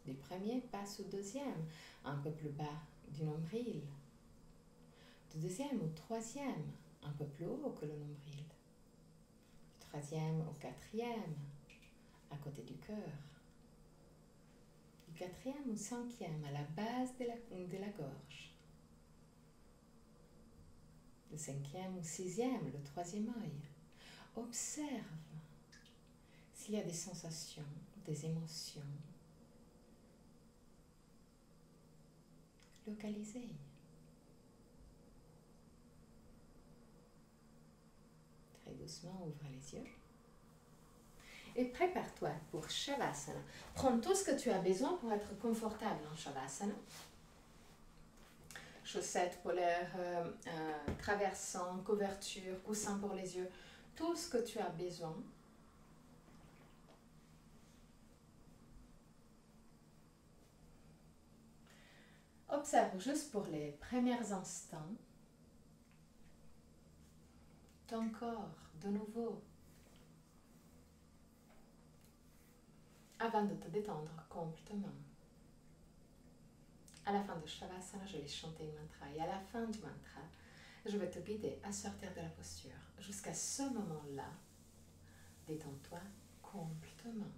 Speaker 1: Du premier passe au deuxième, un peu plus bas du nombril. Du deuxième au troisième, un peu plus haut que le nombril. Du troisième au quatrième, à côté du cœur. Du quatrième au cinquième, à la base de la gorge. Du cinquième au sixième, le troisième œil. Observe s'il y a des sensations, des émotions localisées. Très doucement, ouvre les yeux. Et prépare-toi pour Shavasana. Prends tout ce que tu as besoin pour être confortable en Shavasana. Chaussettes polaires, traversants, couverture, coussin pour les yeux. Tout ce que tu as besoin. Observe juste pour les premiers instants ton corps de nouveau avant de te détendre complètement. À la fin de Shavasana, je vais chanter un mantra et à la fin du mantra, je vais te guider à sortir de la posture. Jusqu'à ce moment-là, détends-toi complètement.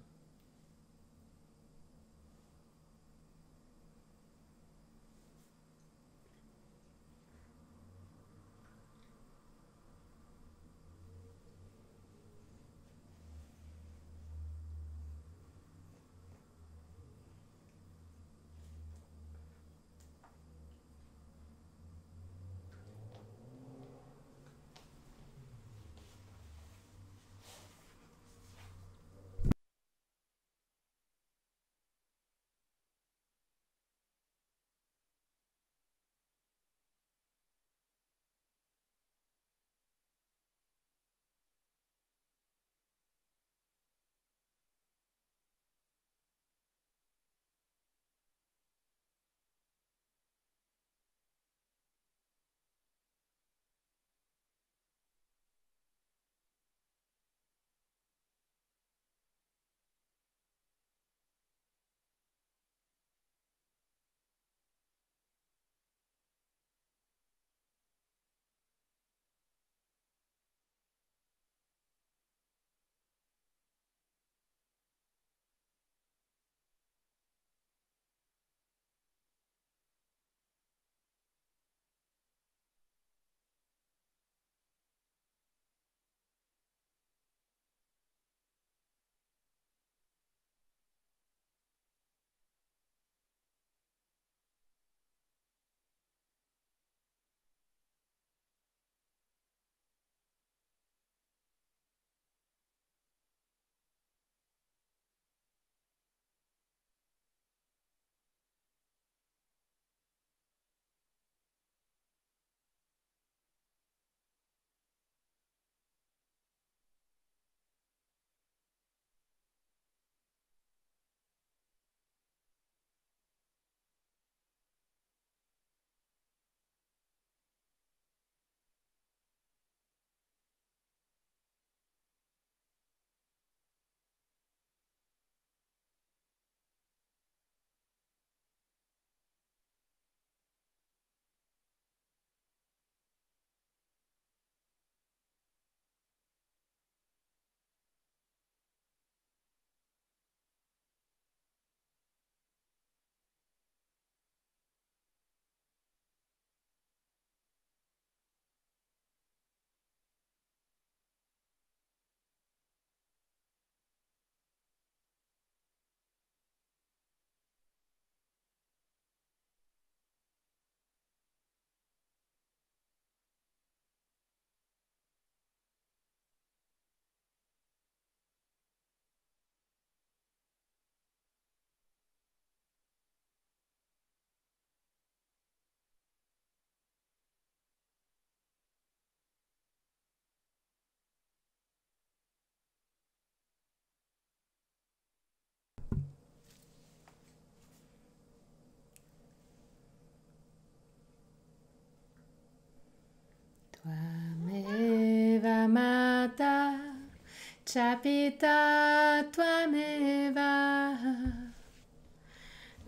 Speaker 1: Chapita Twameva,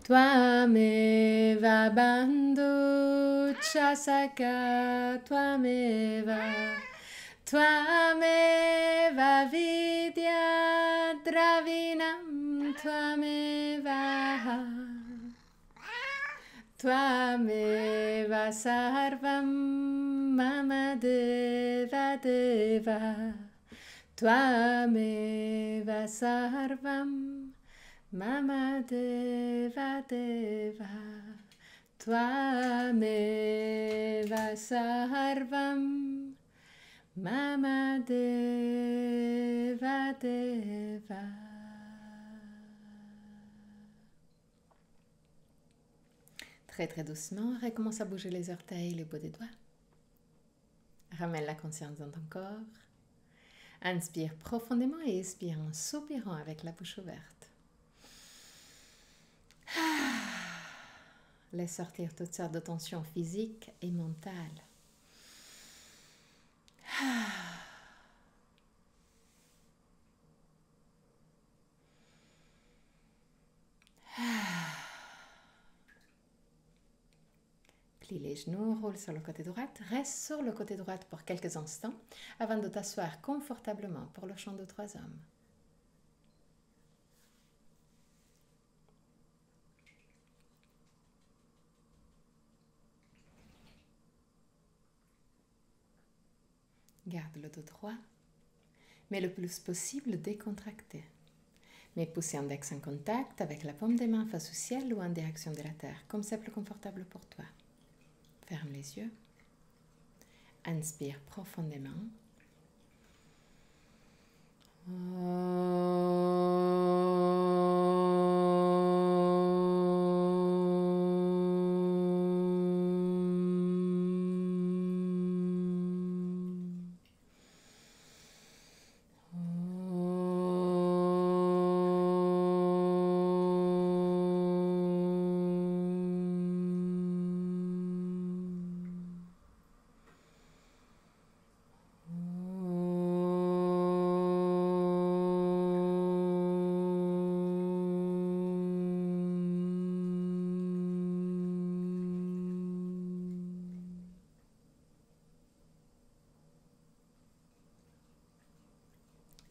Speaker 1: Twameva Bandhu Chasaka Twameva, Twameva Vidya Dravinam Twameva, Twameva Sarvam Mama Deva Deva, Twameva Sarvam Mama Deva Deva, Twameva Sarvam Mama Deva Deva. Très très doucement, recommence à bouger les orteils, les bouts des doigts. Ramène la conscience dans ton corps. Inspire profondément et expire en soupirant avec la bouche ouverte. Laisse sortir toutes sortes de tensions physiques et mentales. Plie les genoux, roule sur le côté droit, reste sur le côté droit pour quelques instants avant de t'asseoir confortablement pour le chant de 3 hommes. Garde le dos droit, mais le plus possible décontracté. Mets pouce et index en contact avec la paume des mains face au ciel ou en direction de la terre, comme c'est plus confortable pour toi. Ferme les yeux. Inspire profondément.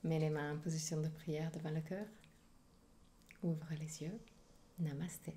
Speaker 1: Mets les mains en position de prière devant le cœur. Ouvre les yeux. Namasté.